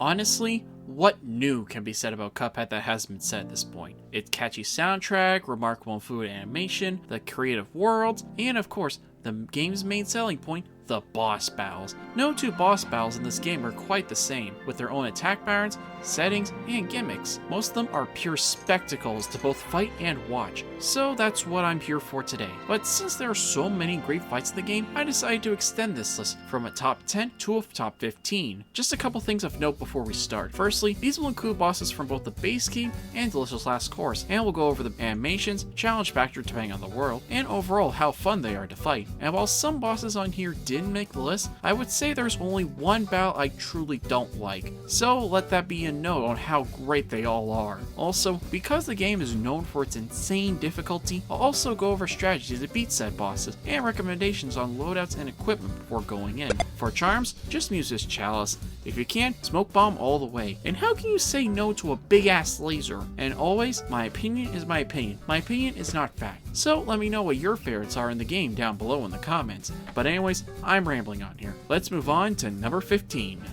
Honestly, what new can be said about Cuphead that hasn't been said at this point? Its catchy soundtrack, remarkable and fluid animation, the creative worlds, and of course, the game's main selling point, the boss battles. No two boss battles in this game are quite the same, with their own attack patterns, settings, and gimmicks. Most of them are pure spectacles to both fight and watch, so that's what I'm here for today. But since there are so many great fights in the game, I decided to extend this list from a top 10 to a top 15. Just a couple things of note before we start. Firstly, these will include bosses from both the base game and Delicious Last Course, and we'll go over the animations, challenge factor depending on the world, and overall how fun they are to fight. And while some bosses on here didn't make the list, I would say there's only one battle I truly don't like, so let that be a note on how great they all are. Also, because the game is known for its insane difficulty, I'll also go over strategies to beat said bosses, and recommendations on loadouts and equipment before going in. For charms, just use this chalice. If you can, smoke bomb all the way. And how can you say no to a big ass laser? And always, my opinion is my opinion. My opinion is not fact. So let me know what your favorites are in the game down below in the comments. But anyways, I'm rambling on here. Let's move on to number 15.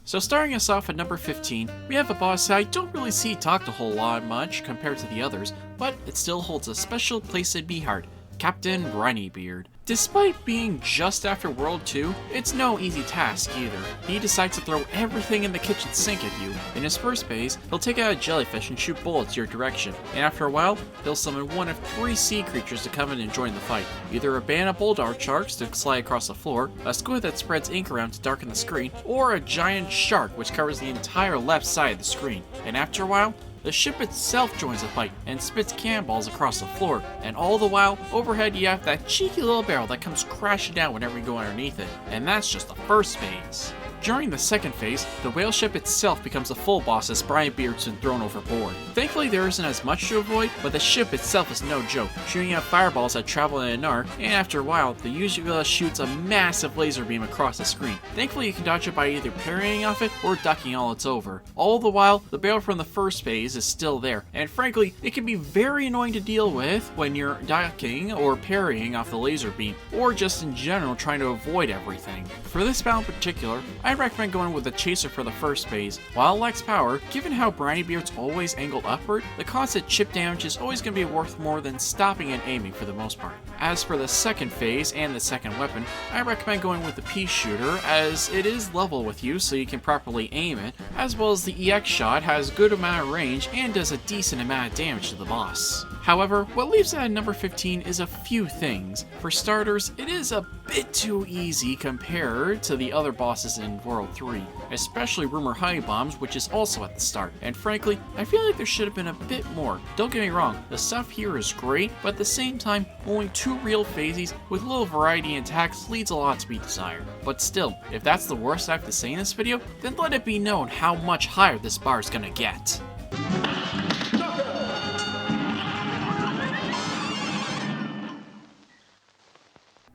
So starting us off at number 15, we have a boss I don't really see talked a whole lot much compared to the others, but it still holds a special place in my heart, Captain Brineybeard. Despite being just after World 2, it's no easy task either. He decides to throw everything in the kitchen sink at you. In his first phase, he'll take out a jellyfish and shoot bullets your direction, and after a while, he'll summon one of 3 sea creatures to come in and join the fight. Either a band of bulldog sharks to slide across the floor, a squid that spreads ink around to darken the screen, or a giant shark which covers the entire left side of the screen. And after a while, the ship itself joins the fight and spits cannonballs across the floor, and all the while, overhead you have that cheeky little barrel that comes crashing down whenever you go underneath it, and that's just the first phase. During the second phase, the whale ship itself becomes a full boss as Brineybeard's been thrown overboard. Thankfully there isn't as much to avoid, but the ship itself is no joke, shooting out fireballs that travel in an arc, and after a while, the user shoots a massive laser beam across the screen. Thankfully you can dodge it by either parrying off it or ducking all it's over. All the while, the barrel from the first phase is still there, and frankly, it can be very annoying to deal with when you're ducking or parrying off the laser beam, or just in general trying to avoid everything. For this battle in particular, I recommend going with the chaser for the first phase. While it lacks power, given how Brineybeard's always angled upward, the constant chip damage is always going to be worth more than stopping and aiming for the most part. As for the second phase and the second weapon, I recommend going with the pea shooter as it is level with you so you can properly aim it, as well as the EX shot has a good amount of range and does a decent amount of damage to the boss. However, what leaves it at number 15 is a few things. For starters, it is a bit too easy compared to the other bosses in World 3, especially Rumor Honey Bombs, which is also at the start. And frankly, I feel like there should have been a bit more. Don't get me wrong, the stuff here is great, but at the same time, only 2 real phases with little variety in attacks leaves a lot to be desired. But still, if that's the worst I have to say in this video, then let it be known how much higher this bar is gonna get.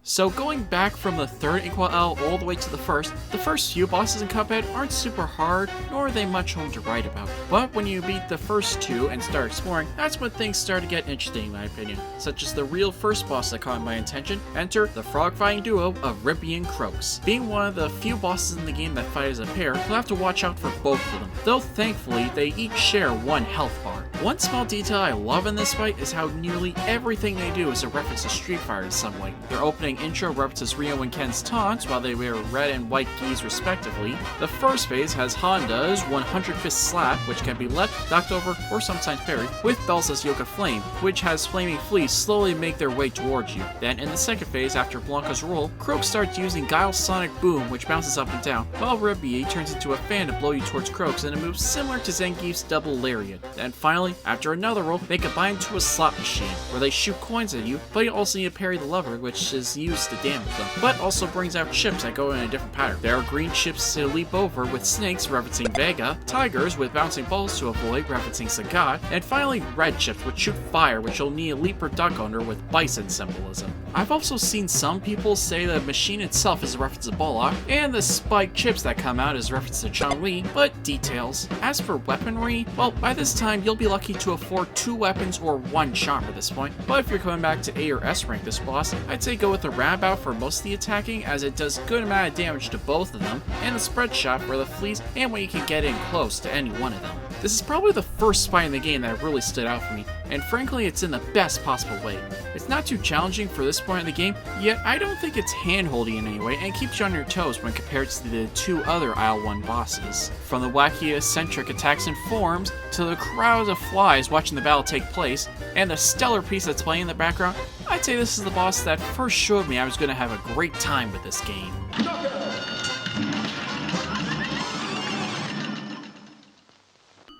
So going back from the third Inkwell all the way to the first few bosses in Cuphead aren't super hard, nor are they much home to write about. But when you beat the first 2 and start exploring, that's when things start to get interesting in my opinion, such as the real first boss that caught my attention. Enter the frog fighting duo of Rippy and Croaks. Being one of the few bosses in the game that fight as a pair, you'll have to watch out for both of them, though thankfully they each share 1 health bar. One small detail I love in this fight is how nearly everything they do is a reference to Street Fighter in some way. Their opening intro references Ryo and Ken's taunts while they wear red and white gis respectively. The first phase has Honda's 100 Fist Slap, which can be left, knocked over, or sometimes parried, with Belsa's Yoke of Flame, which has flaming fleas slowly make their way towards you. Then in the second phase, after Blanca's roll, Croak starts using Guile's Sonic Boom, which bounces up and down, while Rippy turns into a fan to blow you towards Croaks in a move similar to Zangief's Double Lariat. Then finally, after another roll, they combine to a slot machine, where they shoot coins at you, but you also need to parry the lever, which is used to damage them, but also brings out chips that go in a different pattern. There are green chips to leap over with snakes referencing Vega, tigers with bouncing balls to avoid referencing Sagat, and finally red chips which shoot fire which you'll need to leap or duck under with bison symbolism. I've also seen some people say the machine itself is a reference to Bullock, and the spiked chips that come out is a reference to Chun-Li, but details. As for weaponry, well, by this time you'll be lucky to afford 2 weapons or 1 charm at this point, but if you're coming back to A or S rank this boss, I'd say go with the roundabout for most of the attacking, as it does good amount of damage to both of them, and the spread shot for the fleas and when you can get in close to any one of them. This is probably the first spy in the game that really stood out for me, and frankly it's in the best possible way. It's not too challenging for this point in the game, yet I don't think it's hand-holdy in any way and keeps you on your toes when compared to the two other Isle 1 bosses. From the wacky eccentric attacks and forms, to the crowds of flies watching the battle take place, and the stellar piece that's playing in the background, I'd say this is the boss that first showed me I was going to have a great time with this game.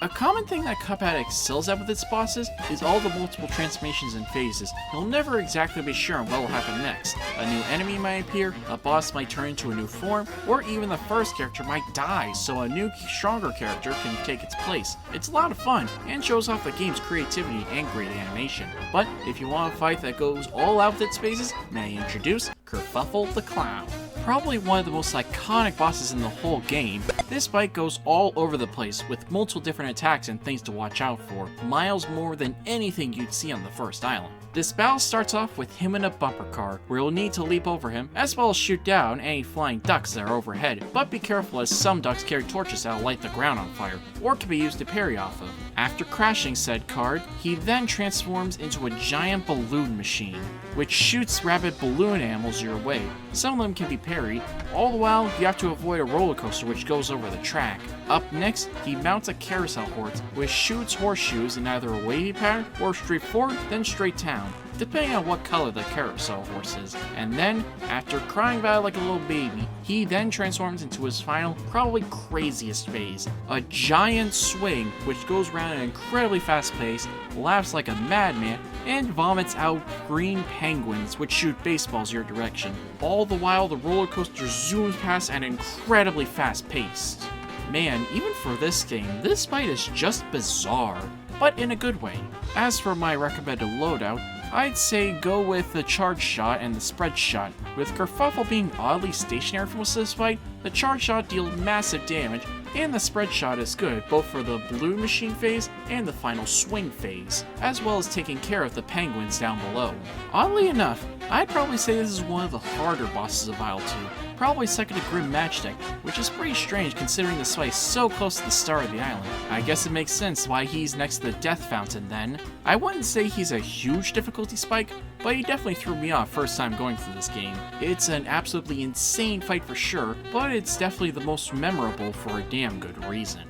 A common thing that Cuphead excels at with its bosses is all the multiple transformations and phases. You'll never exactly be sure on what will happen next. A new enemy might appear, a boss might turn into a new form, or even the first character might die, so a new, stronger character can take its place. It's a lot of fun, and shows off the game's creativity and great animation. But if you want a fight that goes all out with its phases, may I introduce Cuphead the Clown. Probably one of the most iconic bosses in the whole game, this fight goes all over the place with multiple different attacks and things to watch out for, miles more than anything you'd see on the first island. This battle starts off with him in a bumper car, where you'll need to leap over him, as well as shoot down any flying ducks that are overhead, but be careful as some ducks carry torches that'll light the ground on fire, or can be used to parry off of. After crashing said card, he then transforms into a giant balloon machine, which shoots rabid balloon animals your way. Some of them can be parried, all the while you have to avoid a roller coaster which goes over the track. Up next, he mounts a carousel horse, which shoots horseshoes in either a wavy pattern or straight forward, then straight down, depending on what color the carousel horse is. And then, after crying about it like a little baby, he then transforms into his final, probably craziest phase, a giant swing which goes around at an incredibly fast pace, laughs like a madman, and vomits out green penguins which shoot baseballs your direction. All the while the roller coaster zooms past at an incredibly fast pace. Man, even for this game, this fight is just bizarre, but in a good way. As for my recommended loadout, I'd say go with the charge shot and the spread shot. With Kerfuffle being oddly stationary for most of this fight, the charge shot deals massive damage, and the spread shot is good both for the blue machine phase and the final swing phase, as well as taking care of the penguins down below. Oddly enough, I'd probably say this is one of the harder bosses of Isle 2, probably second to Grim Matchstick, which is pretty strange considering this fight is so close to the start of the island. I guess it makes sense why he's next to the Death Fountain then. I wouldn't say he's a huge difficulty spike, but he definitely threw me off first time going through this game. It's an absolutely insane fight for sure, but it's definitely the most memorable for a damn good reason.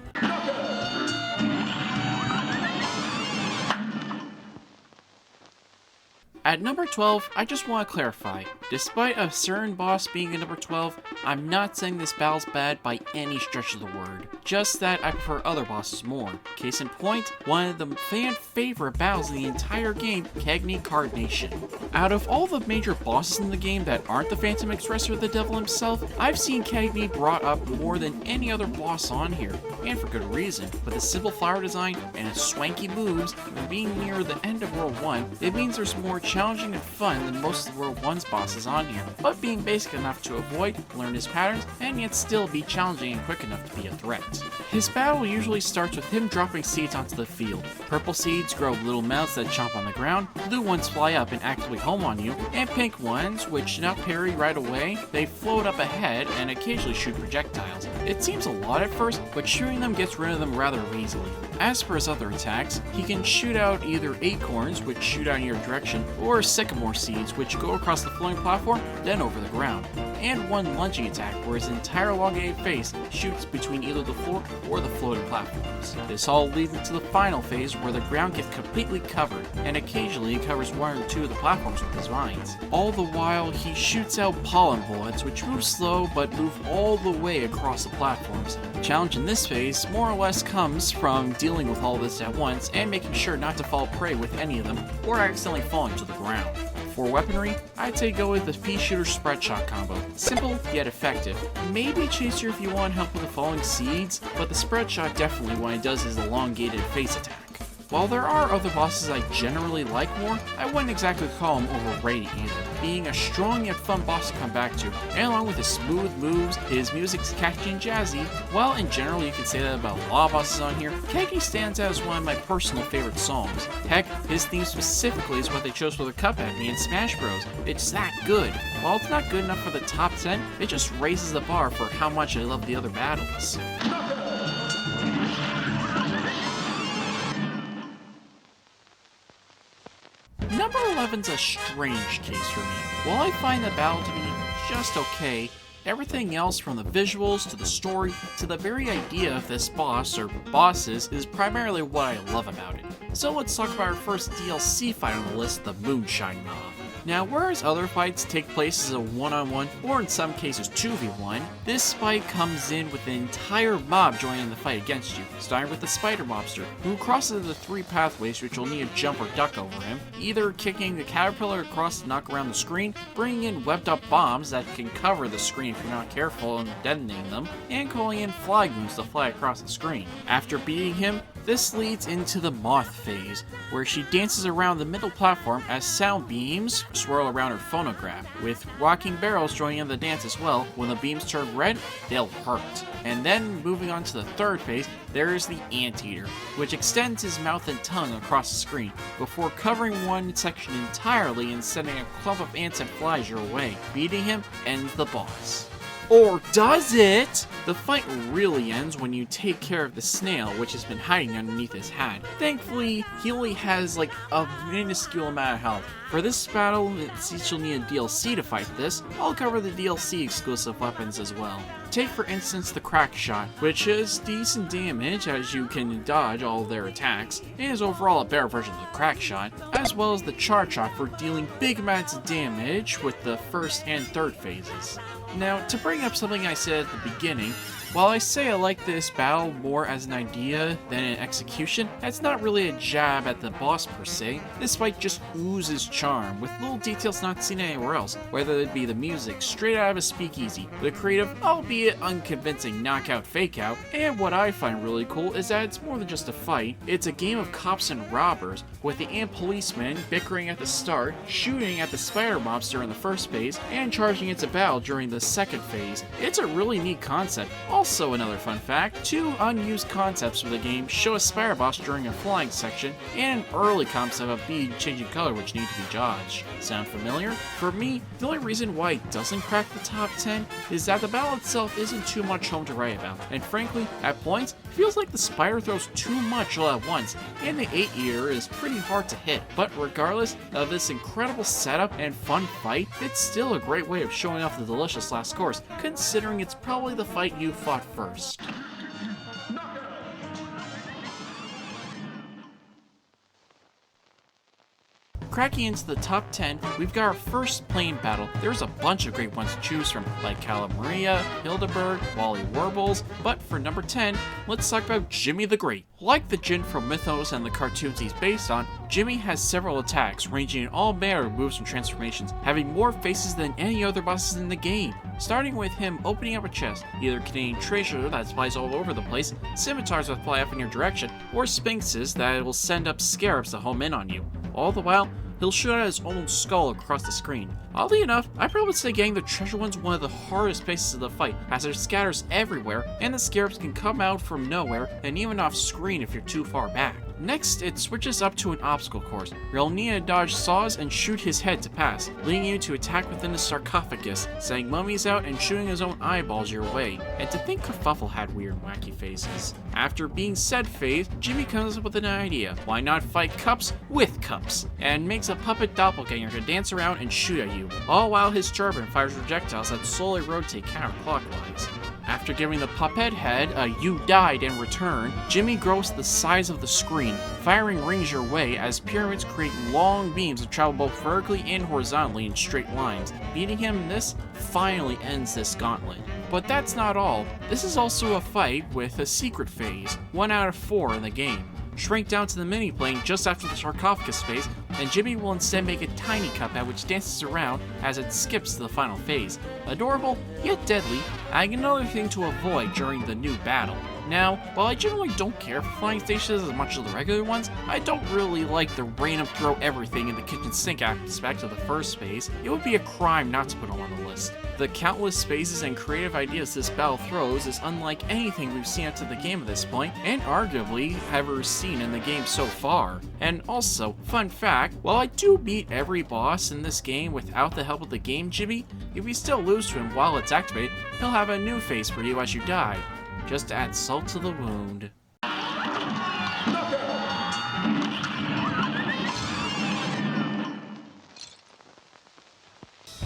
At number 12, I just want to clarify, despite a certain boss being at number 12, I'm not saying this battle's bad by any stretch of the word, just that I prefer other bosses more. Case in point, one of the fan favorite battles in the entire game, Cagney Card Nation. Out of all the major bosses in the game that aren't the Phantom Express or the Devil himself, I've seen Cagney brought up more than any other boss on here, and for good reason. With a simple flower design and its swanky moves, and being near the end of World 1, it means there's more challenging and fun than most of the World 1's bosses on here, but being basic enough to avoid, learn his patterns, and yet still be challenging and quick enough to be a threat. His battle usually starts with him dropping seeds onto the field. Purple seeds grow little mouths that chomp on the ground, blue ones fly up and actively home on you, and pink ones, which do not parry right away, they float up ahead and occasionally shoot projectiles. It seems a lot at first, but shooting them gets rid of them rather easily. As for his other attacks, he can shoot out either acorns, which shoot out in your direction, or sycamore seeds, which go across the floating platform, then over the ground. And one lunging attack, where his entire elongated face shoots between either the floor or the floating platforms. This all leads into the final phase, where the ground gets completely covered, and occasionally he covers one or two of the platforms with his vines. All the while, he shoots out pollen bullets, which move slow, but move all the way across the platforms. The challenge in this phase more or less comes from dealing with all this at once, and making sure not to fall prey with any of them, or accidentally falling to the ground. For weaponry, I'd say go with the pea shooter spread shot combo. Simple, yet effective. Maybe chaser if you want help with the falling seeds, but the spread shot definitely when it does his elongated face attack. While there are other bosses I generally like more, I wouldn't exactly call him overrated either, being a strong yet fun boss to come back to, and along with his smooth moves, his music's catchy and jazzy. While in general you can say that about a lot of bosses on here, Kegi stands out as one of my personal favorite songs. Heck, his theme specifically is what they chose for the Cuphead in Smash Bros. It's that good. While it's not good enough for the top 10, it just raises the bar for how much I love the other battles. Number 11's a strange case for me. While I find the battle to be just okay, everything else from the visuals to the story to the very idea of this boss or bosses is primarily what I love about it. So let's talk about our first DLC fight on the list, the Moonshine Mob. Now, whereas other fights take place as a one-on-one, or in some cases 2v1, this fight comes in with an entire mob joining the fight against you, starting with the Spider Mobster, who crosses the 3 pathways which will need to jump or duck over him, either kicking the caterpillar across to knock around the screen, bringing in webbed-up bombs that can cover the screen if you're not careful in detonating them, and calling in fly goons to fly across the screen. After beating him, this leads into the Moth phase, where she dances around the middle platform as sound beams swirl around her phonograph, with rocking barrels joining in the dance as well. When the beams turn red, they'll hurt. And then moving on to the third phase, there is the Anteater, which extends his mouth and tongue across the screen, before covering one section entirely and sending a clump of ants and flies your way. Beating him ends the boss. Or does it? The fight really ends when you take care of the snail, which has been hiding underneath his hat. Thankfully, he only has like a minuscule amount of health. For this battle, since you'll need a DLC to fight this, I'll cover the DLC exclusive weapons as well. Take for instance the Crack Shot, which is decent damage as you can dodge all their attacks, and is overall a better version of the Crack Shot, as well as the Charge Shot for dealing big amounts of damage with the first and third phases. Now, to bring up something I said at the beginning, while I say I like this battle more as an idea than an execution, that's not really a jab at the boss per se. This fight just oozes charm, with little details not seen anywhere else, whether it be the music straight out of a speakeasy, the creative, albeit unconvincing knockout fakeout, and what I find really cool is that it's more than just a fight, it's a game of cops and robbers, with the ant policeman bickering at the start, shooting at the spider mobster in the first phase, and charging into battle during the second phase. It's a really neat concept. Also, another fun fact, 2 unused concepts for the game show a spider boss during a flying section, and an early concept of a bead changing color which need to be dodged. Sound familiar? For me, the only reason why it doesn't crack the top 10 is that the battle itself isn't too much home to write about, and frankly, at points, it feels like the spider throws too much all at once, and the 8-eater is pretty hard to hit. But regardless of this incredible setup and fun fight, it's still a great way of showing off the delicious last course, considering it's probably the fight you fought first. Cracking into the top 10, we've got our first plane battle. There's a bunch of great ones to choose from, like Cala Maria, Hildeberg, Wally Warbles, but for number 10, let's talk about Jimmy the Great. Like the Jin from Mythos and the cartoons he's based on, Jimmy has several attacks, ranging in all manner of moves and transformations, having more faces than any other bosses in the game. Starting with him opening up a chest, either containing treasure that flies all over the place, scimitars that fly up in your direction, or sphinxes that will send up scarabs to home in on you. All the while, he'll shoot out his own skull across the screen. Oddly enough, I'd probably say getting the treasure one's one of the hardest places of the fight, as it scatters everywhere, and the scarabs can come out from nowhere and even off screen if you're too far back. Next, it switches up to an obstacle course, where you'll need to dodge saws and shoot his head to pass, leading you to attack within the sarcophagus, sending mummies out and shooting his own eyeballs your way. And to think Kerfuffle had weird and wacky phases. After being said phase, Jimmy comes up with an idea. Why not fight cups with cups? And makes a puppet doppelganger to dance around and shoot at you, all while his turban fires projectiles that slowly rotate counterclockwise. After giving the puppet head a "you died" in return, Jimmy grows to the size of the screen, firing rings your way as pyramids create long beams that travel both vertically and horizontally in straight lines. Beating him in this finally ends this gauntlet. But that's not all. This is also a fight with a secret phase, 1 out of 4 in the game. Shrink down to the mini-plane just after the sarcophagus phase, and Jimmy will instead make a tiny Cuphead which dances around as it skips to the final phase. Adorable, yet deadly, adding another thing to avoid during the new battle. Now, while I generally don't care for flying stations as much as the regular ones, I don't really like the random throw everything in the kitchen sink aspect of the first phase. It would be a crime not to put them on the list. The countless spaces and creative ideas this battle throws is unlike anything we've seen up to the game at this point, and arguably ever seen in the game so far. And also, fun fact, while I do beat every boss in this game without the help of the game Jimmy, if you still lose to him while it's activated, he'll have a new phase for you as you die. Just to add salt to the wound.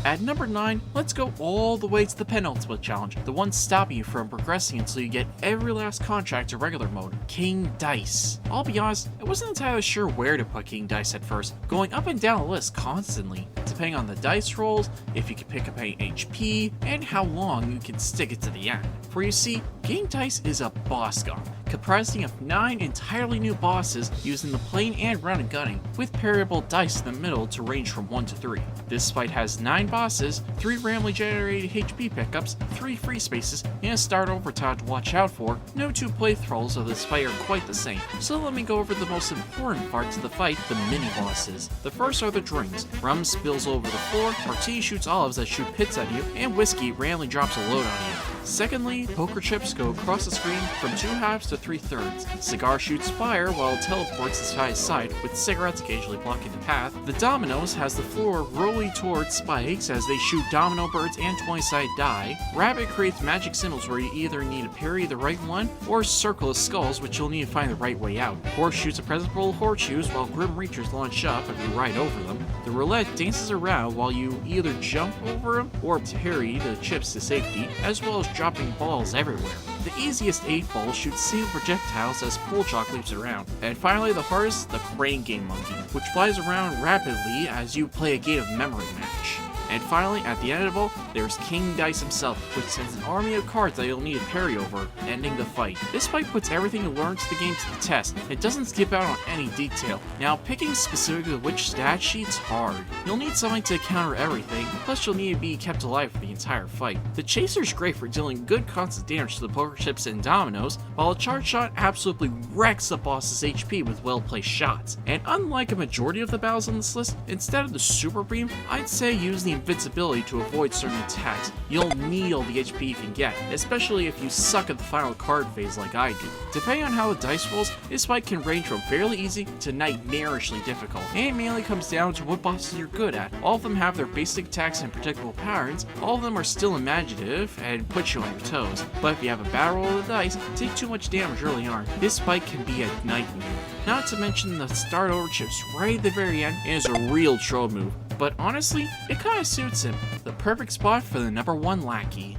At number 9, let's go all the way to the penultimate challenge, the one stopping you from progressing until you get every last contract to regular mode, King Dice. I'll be honest, I wasn't entirely sure where to put King Dice at first, going up and down the list constantly, depending on the dice rolls, if you can pick up any HP, and how long you can stick it to the end. For you see, King Dice is a boss gun, comprising of 9 entirely new bosses using the plain and run and gunning, with parryable dice in the middle to range from 1 to 3. This fight has 9 bosses, 3 randomly generated HP pickups, 3 free spaces, and a start over tile to watch out for. No two playthroughs of this fight are quite the same, so let me go over the most important parts of the fight, the mini-bosses. The first are the drinks. Rum spills over the floor, Martini shoots olives that shoot pits at you, and whiskey randomly drops a load on you. Secondly, poker chips go across the screen from 2 halves to 3/3. Cigar shoots fire while it teleports side to side, with cigarettes occasionally blocking the path. The dominoes has the floor rolling towards spikes as they shoot domino birds and 20-sided die. Rabbit creates magic symbols where you either need to parry the right one or circle of skulls, which you'll need to find the right way out. Horse shoots a present full of horseshoes while grim reachers launch up if you ride over them. The roulette dances around while you either jump over them or parry the chips to safety, as well as dropping balls everywhere. The easiest 8 balls shoot single projectiles as pool chalk leaps around. And finally, the hardest, the crane game monkey, which flies around rapidly as you play a game of memory match. And finally, at the end of all, there's King Dice himself, which sends an army of cards that you'll need to parry over, ending the fight. This fight puts everything you learned to the game to the test. It doesn't skip out on any detail. Now, picking specifically which stat sheet's hard. You'll need something to counter everything, plus you'll need to be kept alive for the entire fight. The Chaser's great for dealing good constant damage to the poker chips and dominoes, while a charge shot absolutely wrecks the boss's HP with well-placed shots. And unlike a majority of the battles on this list, instead of the super beam, I'd say use the invincibility to avoid certain attacks. You'll need all the HP you can get, especially if you suck at the final card phase like I do. Depending on how the dice rolls, this fight can range from fairly easy to nightmarishly difficult, and it mainly comes down to what bosses you're good at. All of them have their basic attacks and predictable patterns, all of them are still imaginative and put you on your toes, but if you have a bad roll of the dice, take too much damage early on, this fight can be a nightmare. Not to mention the start over chips right at the very end is a real troll move, but honestly, it kinda suits him. The perfect spot for the number 1 lackey.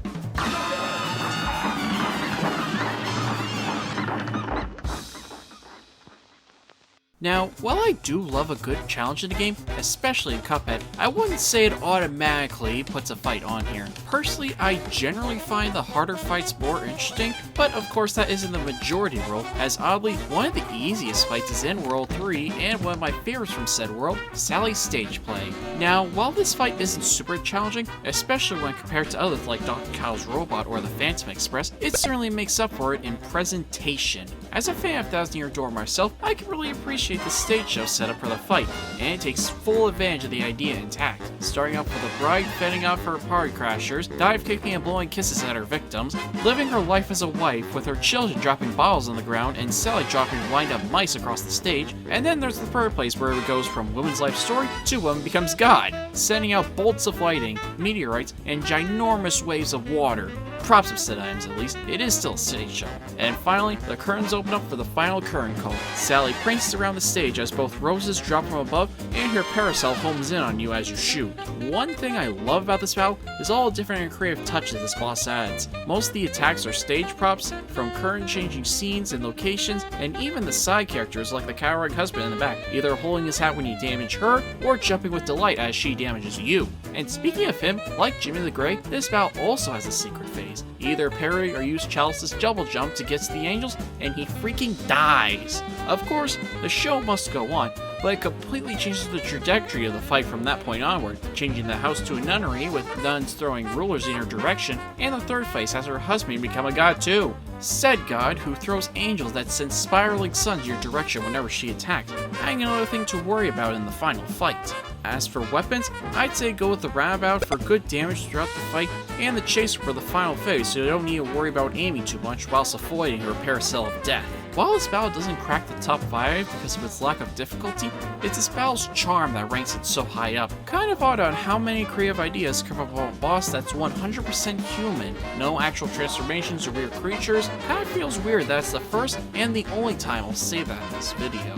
Now, while I do love a good challenge in the game, especially in Cuphead, I wouldn't say it automatically puts a fight on here. Personally, I generally find the harder fights more interesting, but of course that isn't the majority rule, as oddly, one of the easiest fights is in World 3, and one of my favorites from said world, Sally's stage play. Now, while this fight isn't super challenging, especially when compared to others like Dr. Kyle's Robot or the Phantom Express, it certainly makes up for it in presentation. As a fan of Thousand Year Door myself, I can really appreciate the stage show setup for the fight, and it takes full advantage of the idea intact. Starting off with a bride fending off her party crashers, dive kicking and blowing kisses at her victims, living her life as a wife with her children dropping bottles on the ground and Sally dropping wind up mice across the stage, and then there's the third place where it goes from woman's life story to woman becomes God, sending out bolts of lightning, meteorites, and ginormous waves of water. Props of said items at least, it is still a stage show. And finally, the curtains open up for the final curtain call. Sally prances around the stage as both roses drop from above and her parasol homes in on you as you shoot. One thing I love about this battle is all the different and creative touches this boss adds. Most of the attacks are stage props, from current changing scenes and locations, and even the side characters like the coward husband in the back, either holding his hat when you damage her, or jumping with delight as she damages you. And speaking of him, like Jimmy the Grey, this battle also has a secret phase. Either parry or use Chalice's double jump to get to the angels, and he freaking dies. Of course, the show must go on, but it completely changes the trajectory of the fight from that point onward, changing the house to a nunnery with nuns throwing rulers in her direction, and the third phase has her husband become a god too. Said god who throws angels that send spiraling suns your direction whenever she attacks, adding another thing to worry about in the final fight. As for weapons, I'd say go with the roundabout for good damage throughout the fight, and the chaser for the final phase so you don't need to worry about aiming too much whilst avoiding her paracel of death. While this battle doesn't crack the top 5 because of its lack of difficulty, it's this battle's charm that ranks it so high up. Kind of odd on how many creative ideas come up on a boss that's 100% human, no actual transformations or weird creatures. Kinda feels weird that it's the first and the only time I'll say that in this video.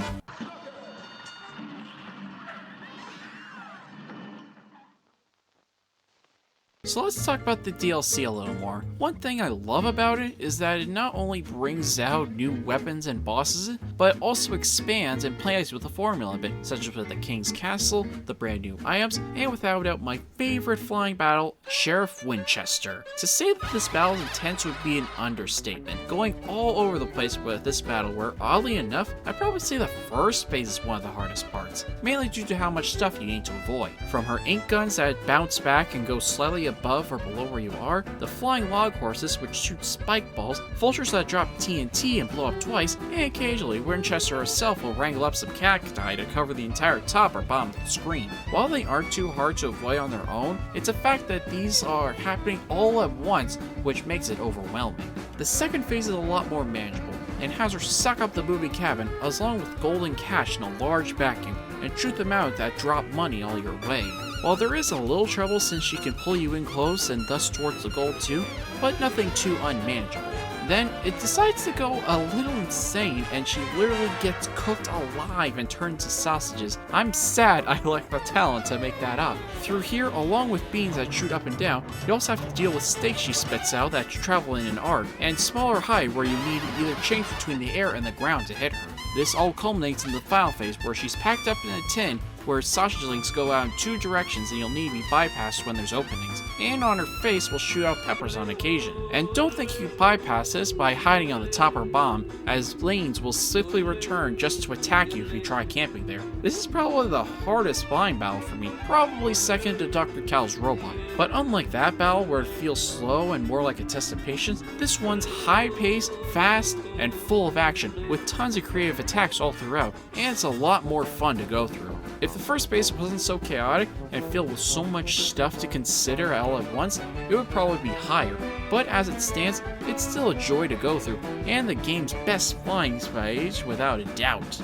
So let's talk about the DLC a little more. One thing I love about it is that it not only brings out new weapons and bosses, but also expands and plays with the formula a bit, such as with the King's Castle, the brand new items, and without doubt my favorite flying battle, Sheriff Winchester. To say that this battle is intense would be an understatement, going all over the place with this battle where, oddly enough, I'd probably say the first phase is one of the hardest parts, mainly due to how much stuff you need to avoid. From her ink guns that bounce back and go slightly above or below where you are, the flying log horses which shoot spike balls, vultures that drop TNT and blow up twice, and occasionally Winchester herself will wrangle up some cacti to cover the entire top or bottom of the screen. While they aren't too hard to avoid on their own, it's a fact that these are happening all at once, which makes it overwhelming. The second phase is a lot more manageable, and has her suck up the movie cabin along with golden cash in a large vacuum, and shoot them out that drop money all your way. While there is a little trouble since she can pull you in close and thus towards the goal too, but nothing too unmanageable. Then it decides to go a little insane and she literally gets cooked alive and turned into sausages. I'm sad I lack the talent to make that up. Through here, along with beans that shoot up and down, you also have to deal with steaks she spits out that travel in an arc, and smaller height where you need to either change between the air and the ground to hit her. This all culminates in the final phase where she's packed up in a tin where sausage links go out in 2 directions and you'll need to be bypassed when there's openings, and on her face will shoot out peppers on occasion. And don't think you bypass this by hiding on the top or bottom, as lanes will swiftly return just to attack you if you try camping there. This is probably the hardest flying battle for me, probably second to Dr. Cal's robot. But unlike that battle where it feels slow and more like a test of patience, this one's high-paced, fast, and full of action, with tons of creative attacks all throughout, and it's a lot more fun to go through. If the first phase wasn't so chaotic and filled with so much stuff to consider all at once, it would probably be higher, but as it stands, it's still a joy to go through, and the game's best flying phase without a doubt.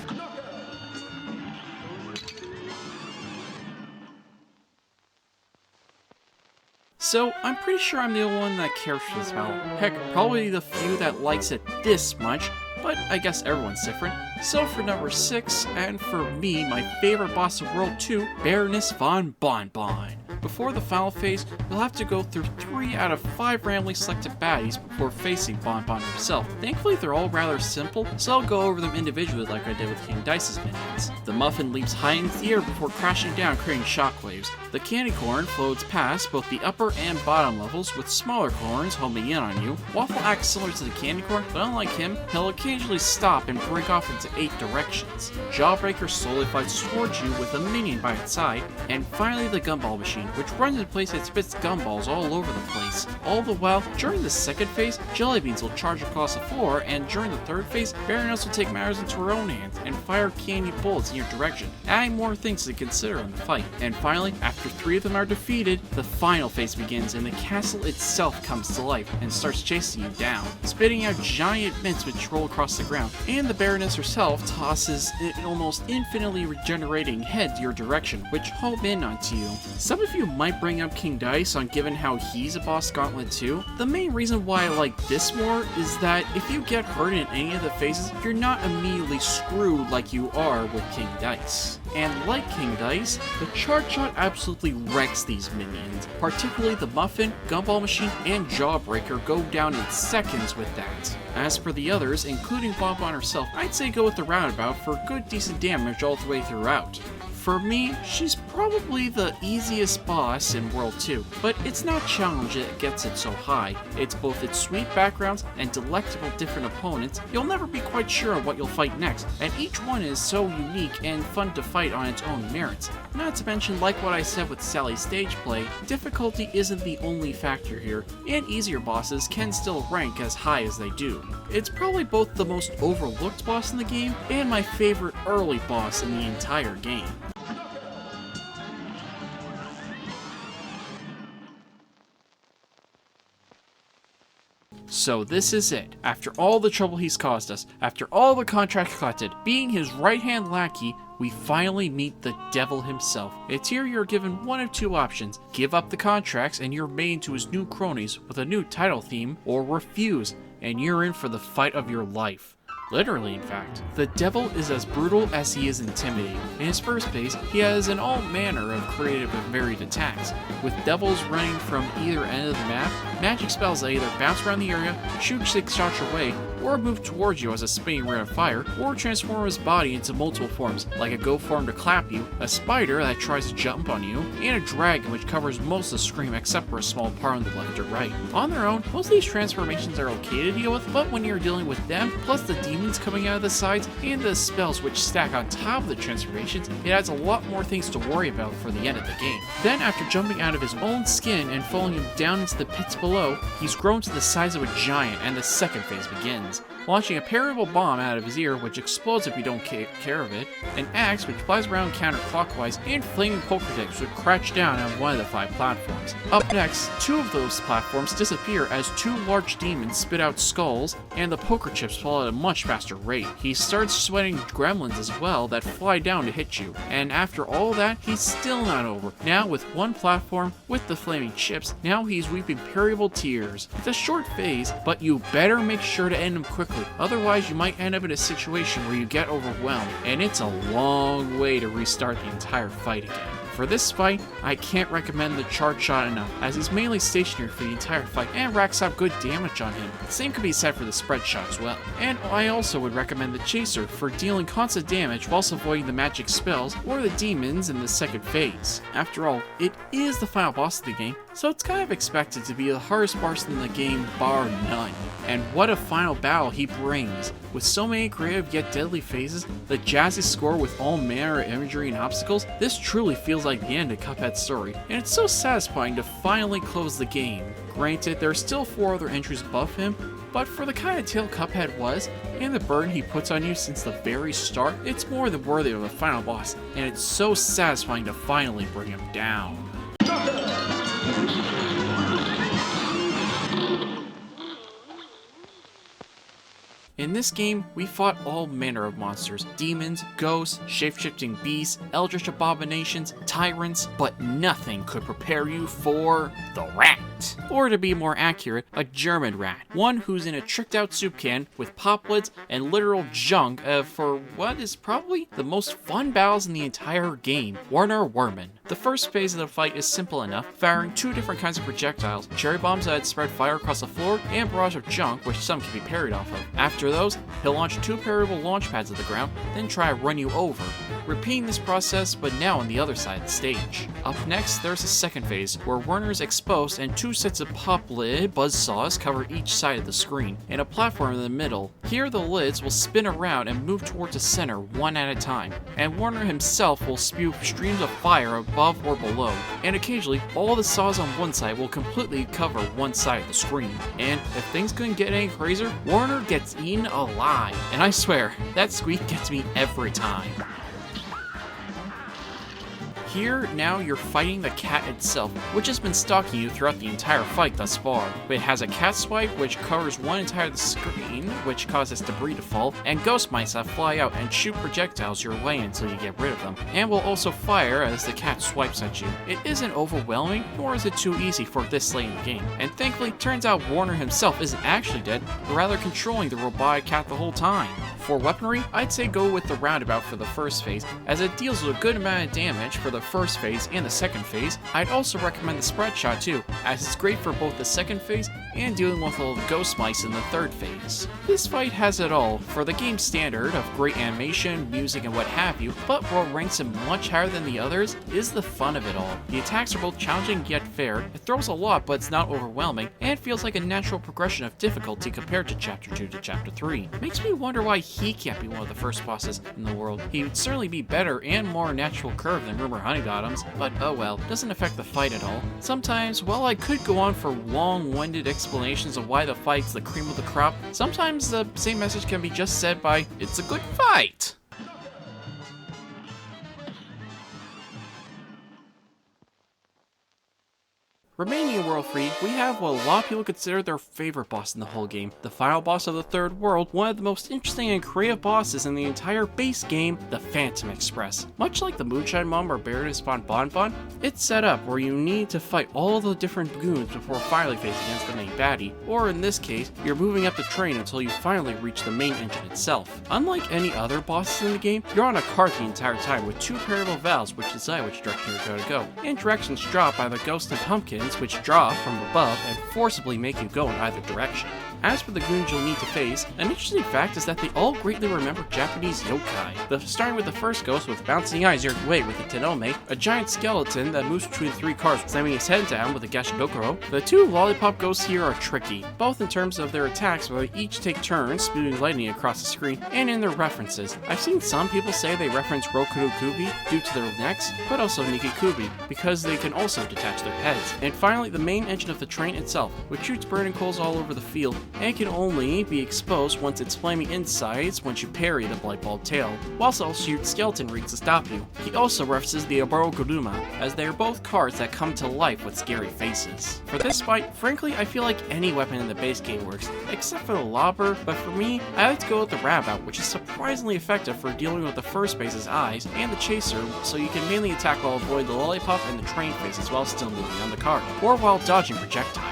So, I'm pretty sure I'm the only one that cares for this battle. Heck, probably the few that likes it this much, but I guess everyone's different. So for number 6, and for me, my favorite boss of World 2, Baroness von Bonbon. Before the final phase, you'll have to go through 3 out of 5 randomly selected baddies before facing Bonbon herself. Thankfully, they're all rather simple, so I'll go over them individually like I did with King Dice's minions. The muffin leaps high into the air before crashing down, creating shockwaves. The candy corn floats past both the upper and bottom levels, with smaller corns homing in on you. Waffle acts similar to the candy corn, but unlike him, he'll occasionally stop and break off into 8 directions. Jawbreaker slowly fights towards you with a minion by its side, and finally the gumball machine, which runs in place and spits gumballs all over the place. All the while, during the second phase, jelly beans will charge across the floor, and during the third phase, Baroness will take matters into her own hands and fire candy bullets in your direction, adding more things to consider in the fight. And finally, after 3 of them are defeated, the final phase begins and the castle itself comes to life and starts chasing you down, spitting out giant mints which roll across the ground, and the Baroness herself tosses an almost infinitely regenerating head your direction, which home in onto you. Some of you might bring up King Dice on given how he's a boss gauntlet too. The main reason why I like this more is that if you get hurt in any of the phases, you're not immediately screwed like you are with King Dice. And like King Dice, the charge shot absolutely wrecks these minions. Particularly the Muffin, Gumball Machine, and Jawbreaker go down in seconds with that. As for the others, including Bonbon herself, I'd say go with the roundabout for good decent damage all the way throughout. For me, she's probably the easiest boss in World 2, but it's not challenge that gets it so high. It's both its sweet backgrounds and delectable different opponents. You'll never be quite sure what you'll fight next, and each one is so unique and fun to fight on its own merits. Not to mention, like what I said with Sally's stage play, difficulty isn't the only factor here, and easier bosses can still rank as high as they do. It's probably both the most overlooked boss in the game and my favorite early boss in the entire game. So this is it. After all the trouble he's caused us, after all the contracts collected, being his right-hand lackey, we finally meet the devil himself. It's here you're given one of two options: give up the contracts and you're made into his new cronies with a new title theme, or refuse, and you're in for the fight of your life. Literally, in fact. The devil is as brutal as he is intimidating. In his first phase, he has an all manner of creative and varied attacks, with devils running from either end of the map, magic spells that either bounce around the area, shoot 6 shots your way, or move towards you as a spinning ring of fire, or transform his body into multiple forms, like a go form to clap you, a spider that tries to jump on you, and a dragon which covers most of the screen except for a small part on the left or right. On their own, most of these transformations are okay to deal with, but when you're dealing with them, plus the demons coming out of the sides, and the spells which stack on top of the transformations, it adds a lot more things to worry about for the end of the game. Then, after jumping out of his own skin and falling him down into the pits below, he's grown to the size of a giant, and the second phase begins. Launching a parable bomb out of his ear, which explodes if you don't take care of it, an axe which flies around counterclockwise, and flaming poker sticks which crash down on one of the 5 platforms. Up next, 2 of those platforms disappear as 2 large demons spit out skulls, and the poker chips fall at a much faster rate. He starts sweating gremlins as well that fly down to hit you, and after all that, he's still not over. Now with 1 platform, with the flaming chips, now he's weeping pitiable tears. It's a short phase, but you better make sure to end him quickly. Otherwise, you might end up in a situation where you get overwhelmed, and it's a long way to restart the entire fight again. For this fight, I can't recommend the charge shot enough, as he's mainly stationary for the entire fight and racks up good damage on him. The same could be said for the spread shot as well. And I also would recommend the chaser for dealing constant damage whilst avoiding the magic spells or the demons in the second phase. After all, it is the final boss of the game, so it's kind of expected to be the hardest boss in the game bar none. And what a final battle he brings. With so many creative yet deadly phases, the jazzy score with all manner of imagery and obstacles, this truly feels like the end of Cuphead's story, and it's so satisfying to finally close the game. Granted, there are still 4 other entries above him, but for the kind of tale Cuphead was, and the burden he puts on you since the very start, it's more than worthy of a final boss, and it's so satisfying to finally bring him down. In this game, we fought all manner of monsters: demons, ghosts, shape-shifting beasts, eldritch abominations, tyrants, but nothing could prepare you for the rat. Or to be more accurate, a German rat. One who's in a tricked-out soup can with pop lids and literal junk for what is probably the most fun battles in the entire game, Werner Werman. The first phase of the fight is simple enough, firing 2 different kinds of projectiles: cherry bombs that spread fire across the floor, and barrage of junk, which some can be parried off of. After those, he'll launch 2 parryable launch pads at the ground, then try to run you over. Repeating this process, but now on the other side of the stage. Up next, there's a second phase, where Werner's exposed and 2 sets of pop lid buzzsaws cover each side of the screen, and a platform in the middle. Here the lids will spin around and move towards the center one at a time, and Werner himself will spew streams of fire above or below, and occasionally all the saws on one side will completely cover one side of the screen. And if things couldn't get any crazier, Werner gets eaten alive, and I swear, that squeak gets me every time. Here, now you're fighting the cat itself, which has been stalking you throughout the entire fight thus far. It has a cat swipe, which covers one entire of the screen, which causes debris to fall, and ghost mice that fly out and shoot projectiles your way until you get rid of them, and will also fire as the cat swipes at you. It isn't overwhelming, nor is it too easy for this late in the game, and thankfully, turns out Werner himself isn't actually dead, but rather controlling the robotic cat the whole time. For weaponry, I'd say go with the roundabout for the first phase, as it deals with a good amount of damage for the first phase and the second phase. I'd also recommend the spread shot too, as it's great for both the second phase and dealing with all the ghost mice in the third phase. This fight has it all for the game's standard of great animation, music, and what have you, but what ranks it much higher than the others is the fun of it all. The attacks are both challenging yet fair, it throws a lot but it's not overwhelming, and feels like a natural progression of difficulty compared to Chapter 2 to Chapter 3. Makes me wonder why he can't be one of the first bosses in the world. He would certainly be better and more natural curve than Rumor Honeybottom's, but oh well, doesn't affect the fight at all. Sometimes, while I could go on for long-winded explanations of why the fight's the cream of the crop, sometimes the same message can be just said by, "It's a good fight!" Remaining in World 3, we have what a lot of people consider their favorite boss in the whole game, the final boss of the third world, one of the most interesting and creative bosses in the entire base game, the Phantom Express. Much like the Moonshine Mom or Baroness von Bonbon, it's set up where you need to fight all the different goons before finally facing against the main baddie, or in this case, you're moving up the train until you finally reach the main engine itself. Unlike any other bosses in the game, you're on a cart the entire time with two parallel valves which decide which direction you're going to go, and directions dropped by the Ghost and Pumpkin which drop from above and forcibly make you go in either direction. As for the goons you'll need to face, an interesting fact is that they all greatly remember Japanese yokai. Starting with the first ghost with bouncing eyes your way with a tenome, a giant skeleton that moves between three cars slamming his head down with a gashidokuro. The two lollipop ghosts here are tricky, both in terms of their attacks where they each take turns spewing lightning across the screen, and in their references. I've seen some people say they reference Rokuro Kubi due to their necks, but also Niki Kubi because they can also detach their heads. And finally, the main engine of the train itself, which shoots burning coals all over the field, and can only be exposed once its flaming insides once you parry the light bulb tail, whilst also shoots skeleton rings to stop you. He also references the Oboro Guruma, as they are both cards that come to life with scary faces. For this fight, frankly, I feel like any weapon in the base game works, except for the lobber, but for me, I like to go with the Rabout, which is surprisingly effective for dealing with the first base's eyes, and the Chaser, so you can mainly attack while avoiding the lollipop and the train faces while still moving on the card, or while dodging projectiles.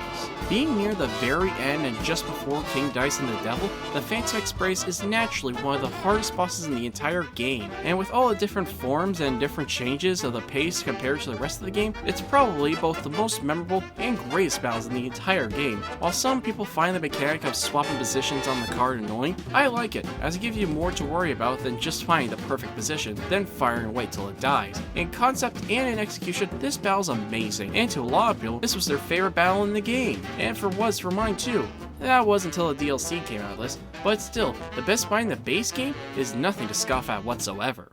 Being near the very end and just before King Dice and the Devil, the Phantom Express is naturally one of the hardest bosses in the entire game, and with all the different forms and different changes of the pace compared to the rest of the game, it's probably both the most memorable and greatest battles in the entire game. While some people find the mechanic of swapping positions on the card annoying, I like it, as it gives you more to worry about than just finding the perfect position, then firing away till it dies. In concept and in execution, this battle's amazing, and to a lot of people, this was their favorite battle in the game. And for mine too. That was until the DLC came out of this, but still, the best fight in the base game is nothing to scoff at whatsoever.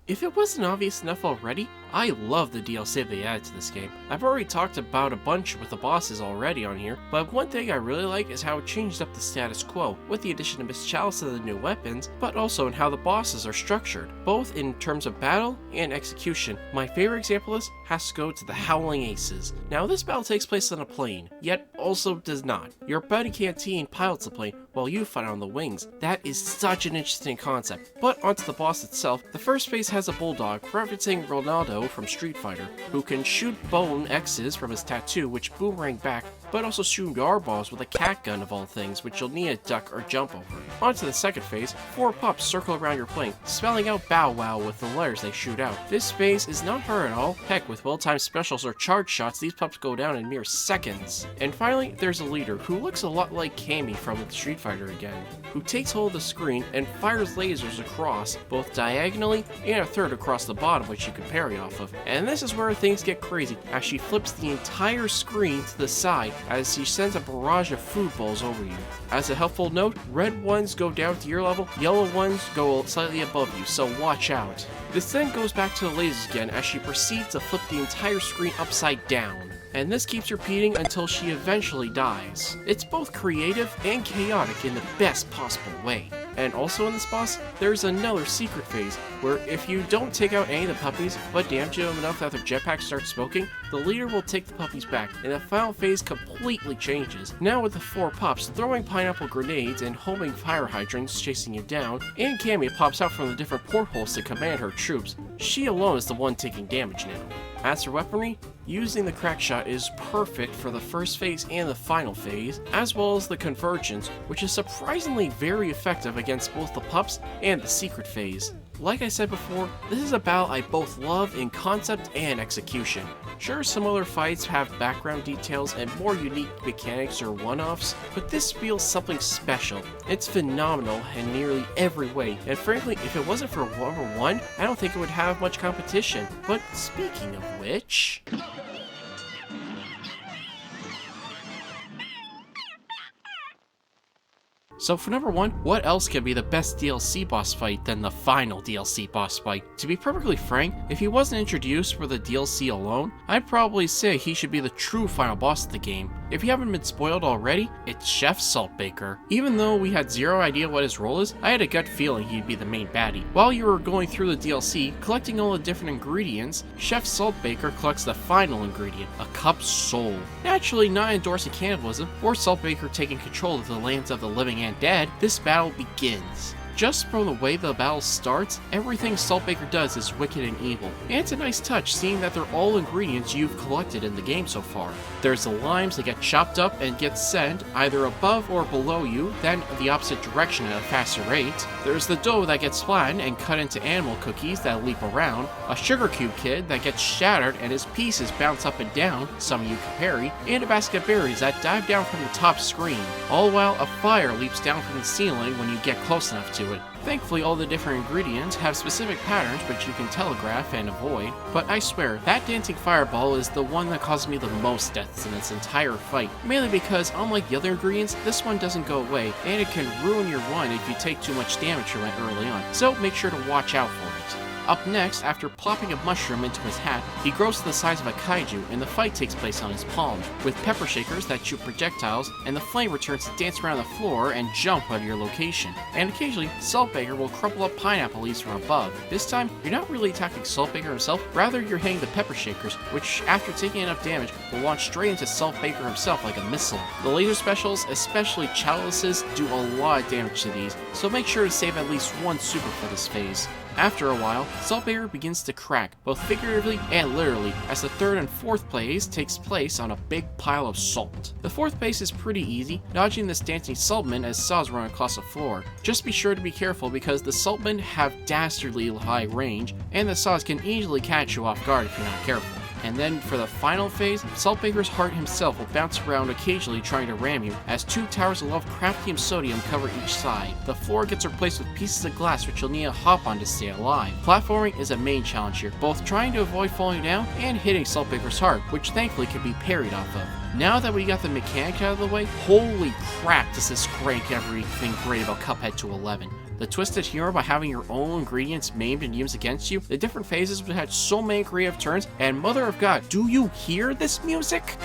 If it wasn't obvious enough already, I love the DLC they added to this game. I've already talked about a bunch with the bosses already on here, but one thing I really like is how it changed up the status quo, with the addition of Miss Chalice and the new weapons, but also in how the bosses are structured, both in terms of battle and execution. My favorite example of this has to go to the Howling Aces. Now this battle takes place on a plane, yet also does not. Your buddy Canteen pilots the plane while you fight on the wings. That is such an interesting concept. But onto the boss itself, the first phase has a bulldog, referencing Ronaldo from Street Fighter, who can shoot bone X's from his tattoo which boomerang back, but also shoot yarballs with a cat gun of all things, which you'll need to duck or jump over. Onto the second phase, 4 pups circle around your plane, spelling out bow wow with the letters they shoot out. This phase is not hard at all. Heck, with well-timed specials or charge shots, these pups go down in mere seconds. And finally, there's a leader, who looks a lot like Cammy from Street Fighter again, who takes hold of the screen and fires lasers across, both diagonally and a third across the bottom, which you can parry off of. And this is where things get crazy, as she flips the entire screen to the side as she sends a barrage of food balls over you. As a helpful note, red ones go down to your level, yellow ones go slightly above you, so watch out. This then goes back to the lasers again as she proceeds to flip the entire screen upside down. And this keeps repeating until she eventually dies. It's both creative and chaotic in the best possible way. And also in this boss, there's another secret phase, where if you don't take out any of the puppies, but damage them enough that their jetpack starts smoking, the leader will take the puppies back, and the final phase completely changes. Now with the 4 pups throwing pineapple grenades and homing fire hydrants chasing you down, and Cammy pops out from the different portholes to command her troops. She alone is the one taking damage now. As for weaponry, using the crack shot is perfect for the first phase and the final phase, as well as the convergence, which is surprisingly very effective against both the pups and the secret phase. Like I said before, this is a battle I both love in concept and execution. Sure, some other fights have background details and more unique mechanics or one-offs, but this feels something special. It's phenomenal in nearly every way, and frankly, if it wasn't for number 1, I don't think it would have much competition. But speaking of which... So for number 1, what else can be the best DLC boss fight than the final DLC boss fight? To be perfectly frank, if he wasn't introduced for the DLC alone, I'd probably say he should be the true final boss of the game. If you haven't been spoiled already, it's Chef Saltbaker. Even though we had zero idea what his role is, I had a gut feeling he'd be the main baddie. While you were going through the DLC, collecting all the different ingredients, Chef Saltbaker collects the final ingredient, a cup's soul. Naturally, not endorsing cannibalism or Saltbaker taking control of the lands of the living and dead, this battle begins. Just from the way the battle starts, everything Saltbaker does is wicked and evil, and it's a nice touch seeing that they're all ingredients you've collected in the game so far. There's the limes that get chopped up and get sent either above or below you, then the opposite direction at a faster rate. There's the dough that gets flattened and cut into animal cookies that leap around, a sugar cube kid that gets shattered and his pieces bounce up and down, some you can parry, and a basket of berries that dive down from the top screen, all while a fire leaps down from the ceiling when you get close enough to it. Thankfully, all the different ingredients have specific patterns which you can telegraph and avoid, but I swear, that dancing fireball is the one that caused me the most deaths in this entire fight, mainly because unlike the other ingredients, this one doesn't go away, and it can ruin your run if you take too much damage from it early on, so make sure to watch out for it. Up next, after plopping a mushroom into his hat, he grows to the size of a kaiju and the fight takes place on his palm, with pepper shakers that shoot projectiles, and the flame returns to dance around the floor and jump out of your location. And occasionally, Saltbaker will crumple up pineapple leaves from above. This time, you're not really attacking Saltbaker himself, rather you're hitting the pepper shakers, which after taking enough damage, will launch straight into Saltbaker himself like a missile. The laser specials, especially Chalices, do a lot of damage to these, so make sure to save at least one super for this phase. After a while, Saltbaker begins to crack, both figuratively and literally, as the third and fourth phase takes place on a big pile of salt. The fourth phase is pretty easy, dodging this dancing saltman as saws run across the floor. Just be sure to be careful because the saltmen have dastardly high range, and the saws can easily catch you off guard if you're not careful. And then for the final phase, Saltbaker's heart himself will bounce around occasionally trying to ram you, as 2 towers of Lovecraftian sodium cover each side. The floor gets replaced with pieces of glass which you'll need to hop on to stay alive. Platforming is a main challenge here, both trying to avoid falling down and hitting Saltbaker's heart, which thankfully can be parried off of. Now that we got the mechanic out of the way, holy crap does this crank everything great about Cuphead to 11. The twisted humor by having your own ingredients maimed and used against you, the different phases which had so many creative turns, and mother of God, do you hear this music?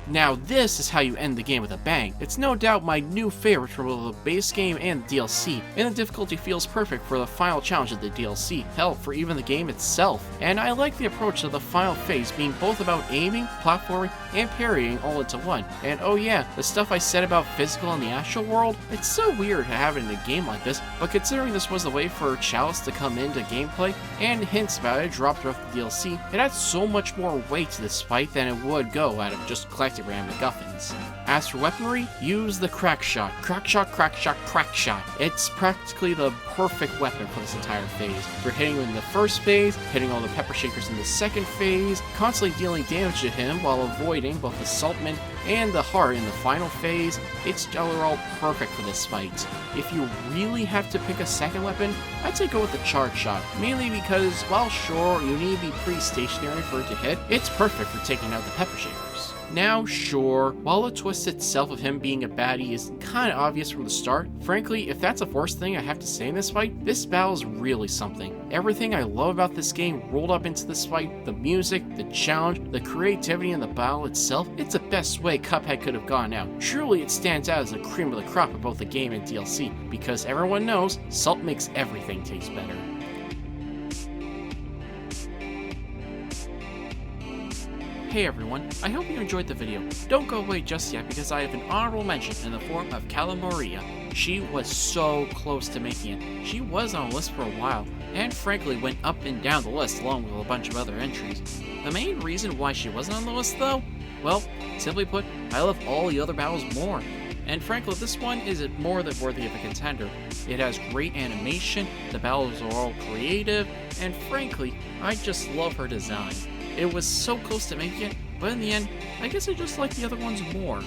Now this is how you end the game with a bang. It's no doubt my new favorite for both the base game and the DLC, and the difficulty feels perfect for the final challenge of the DLC, hell, for even the game itself. And I like the approach of the final phase being both about aiming, platforming, and parrying all into one. And oh yeah, the stuff I said about physical in the actual world, it's so weird to have it in a game like this, but considering this was the way for Chalice to come into gameplay, and hints about it dropped throughout the DLC, it adds so much more weight to this fight than it would go out of just collecting random MacGuffins. As for weaponry, use the crack shot. Crack shot, crack shot, crack shot. It's practically the perfect weapon for this entire phase. For hitting him in the first phase, hitting all the pepper shakers in the second phase, constantly dealing damage to him while avoiding both the saltman and the heart in the final phase, it's all perfect for this fight. If you really have to pick a second weapon, I'd say go with the charge shot, mainly because while sure you need to be pretty stationary for it to hit, it's perfect for taking out the pepper shakers. Now, sure, while the twist itself of him being a baddie is kinda obvious from the start, frankly, if that's the worst thing I have to say in this fight, this battle is really something. Everything I love about this game rolled up into this fight, the music, the challenge, the creativity in the battle itself, it's the best way Cuphead could have gone out. Truly, it stands out as the cream of the crop of both the game and DLC, because everyone knows salt makes everything taste better. Hey everyone, I hope you enjoyed the video. Don't go away just yet because I have an honorable mention in the form of Calamoria. She was so close to making it. She was on a list for a while, and frankly went up and down the list along with a bunch of other entries. The main reason why she wasn't on the list though? Well, simply put, I love all the other battles more. And frankly, this one is more than worthy of a contender. It has great animation, the battles are all creative, and frankly, I just love her design. It was so close to making it, but in the end, I guess I just like the other ones more.